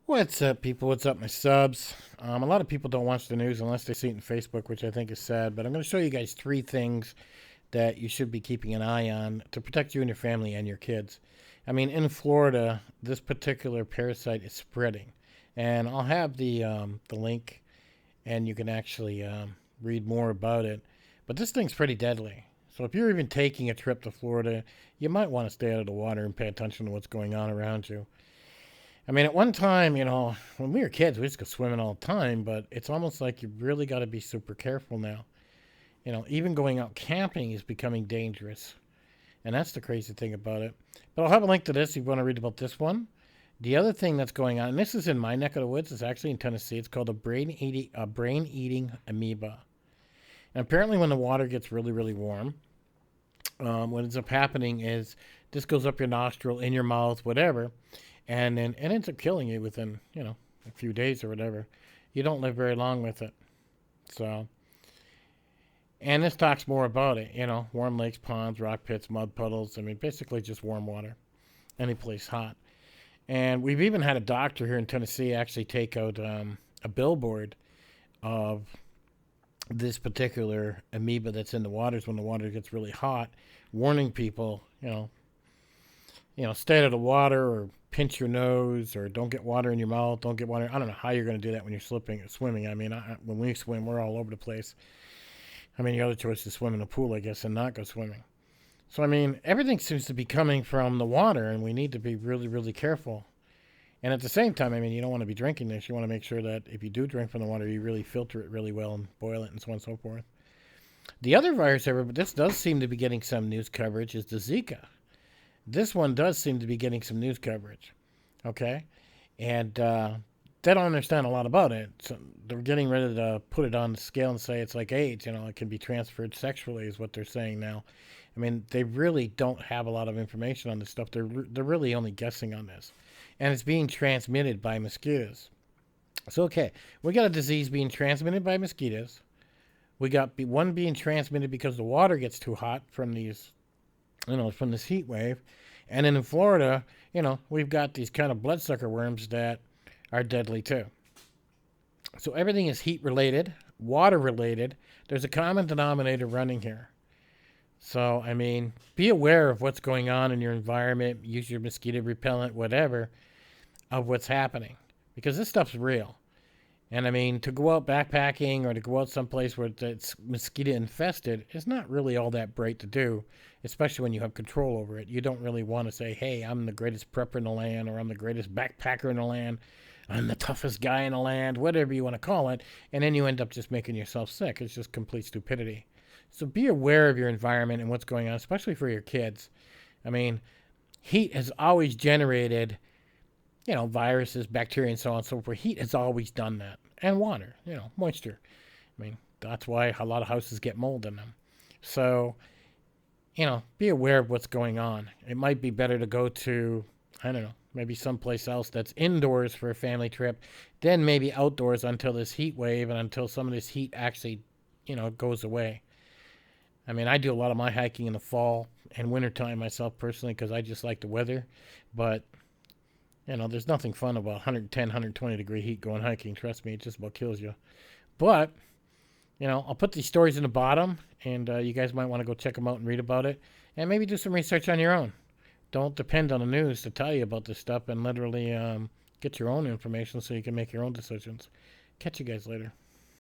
What's up, people? What's up, my subs? A lot of people don't watch the news unless they see it on Facebook, which I think is sad. But I'm going to show you guys three things that you should be keeping an eye on to protect you and your family and your kids. I mean, in Florida, this particular parasite is spreading, and I'll have the link, and you can actually read more about it. But this thing's pretty deadly. So if you're even taking a trip to Florida, you might want to stay out of the water and pay attention to what's going on around you. I mean, at one time, when we were kids, we used to go swimming all the time, but it's almost like you really got to be super careful now. Even going out camping is becoming dangerous. And that's the crazy thing about it. But I'll have a link to this if you want to read about this one. The other thing that's going on, and this is in my neck of the woods, it's actually in Tennessee. It's called a brain eating amoeba. And apparently, when the water gets really, really warm, what ends up happening is this goes up your nostril, in your mouth, whatever, and then it ends up killing you within a few days or whatever. You don't live very long with it. So, and this talks more about it. Warm lakes, ponds, rock pits, mud puddles. I mean, basically just warm water, any place hot. And we've even had a doctor here in Tennessee actually take out a billboard of this particular amoeba that's in the waters when the water gets really hot, warning people, stay out of the water or pinch your nose or don't get water in your mouth, don't get water. I don't know how you're going to do that when you're swimming. I mean, when we swim, we're all over the place. I mean, the other choice is swim in a pool, I guess, and not go swimming. So, I mean, everything seems to be coming from the water, and we need to be really, really careful. And at the same time, I mean, you don't want to be drinking this. You want to make sure that if you do drink from the water, you really filter it really well and boil it and so on and so forth. The other virus, however, but this does seem to be getting some news coverage, is the Zika. This one does seem to be getting some news coverage. Okay? And they don't understand a lot about it. So they're getting ready to put it on the scale and say it's like AIDS. It can be transferred sexually, is what they're saying now. I mean, they really don't have a lot of information on this stuff. They're really only guessing on this. And it's being transmitted by mosquitoes. So, okay, we got a disease being transmitted by mosquitoes. We got one being transmitted because the water gets too hot from from this heat wave. And then in Florida, we've got these kind of bloodsucker worms that are deadly too. So everything is heat related, water related. There's a common denominator running here. So, I mean, be aware of what's going on in your environment. Use your mosquito repellent, whatever, of what's happening. Because this stuff's real. And, I mean, to go out backpacking or to go out someplace where it's mosquito infested is not really all that great to do, especially when you have control over it. You don't really want to say, hey, I'm the greatest prepper in the land, or I'm the greatest backpacker in the land, I'm the toughest guy in the land, whatever you want to call it, and then you end up just making yourself sick. It's just complete stupidity. So be aware of your environment and what's going on, especially for your kids. I mean, heat has always generated, viruses, bacteria, and so on and so forth. Heat has always done that. And water, moisture. I mean, that's why a lot of houses get mold in them. So, be aware of what's going on. It might be better to go to, I don't know, maybe someplace else that's indoors for a family trip, then maybe outdoors until this heat wave and until some of this heat actually, goes away. I mean, I do a lot of my hiking in the fall and wintertime myself personally because I just like the weather. But, there's nothing fun about 110, 120 degree heat going hiking. Trust me, it just about kills you. But, I'll put these stories in the bottom, and you guys might want to go check them out and read about it. And maybe do some research on your own. Don't depend on the news to tell you about this stuff, and literally get your own information so you can make your own decisions. Catch you guys later.